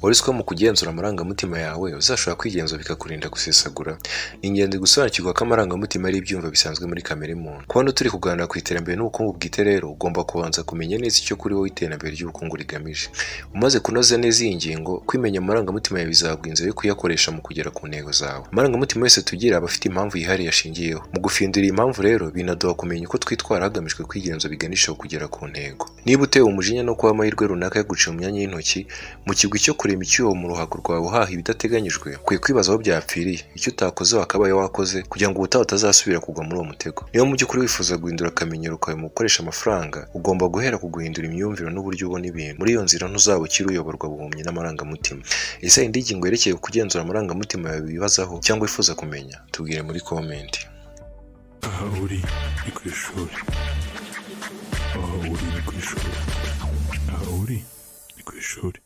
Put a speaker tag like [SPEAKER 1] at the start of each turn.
[SPEAKER 1] wari ko mu kugenzura amarangamutima yawe uzashobora kwigenzura bikakurinda gusesagura. Ni ingenzi gusobanukirwa ko amarangamutima ari ibyumvo bisanzwe muri kamere muntu. Kubona turi kuganira ku iterambere n'ubukungu bwite rero ugomba kubanza kumenya neza icyo kuri wowe iterambere ry'ubukungu rigamije. Umaze kunoza neza iyi ngingo, kwimenya amarangamutima yawe bizaguha inzira yo kuyakoresha mu kugera ku ntego zawe. Amarangamutima yose tugira aba afite impamvu yihariye ashingiyeho. Mu gufindura iyi mpamvu rero binaduha kumenya uko twitwara hagamijwe kwigenzura biganisha kugera ku ntego. Niba utewe umujinya no kuba amahirwe runaka yaguciye mu myanya y'intoki, mu kigwi cyo kurema icyuho mu ruhago rwawe uhaha ibidateganyijwe, ukwiye kwibaza aho byapfiriye, icyo utakoze wakabaye wakoze kugira ngo ubutaha utazasubira kugwa muri uwo mutego. Niba mu by'ukuri wifuza guhindura akamenyero kawe mu gukoresha amafaranga, ugomba guhera ku guhindura imyumvire n'uburyo ubona ibintu. Muri iyo nzira ntuzaba ukiri uyoborwa buhumyi n'amarangamutima. Ese indi ngingo yerekeye kugenzura amarangamutima yawe wibazaho cyangwa wifuza kumenya? Tubwire muri komenti.
[SPEAKER 2] Aha uri ni ku ishuri. Aha uri ni ku ishuri. Aha uri ni ku ishuri.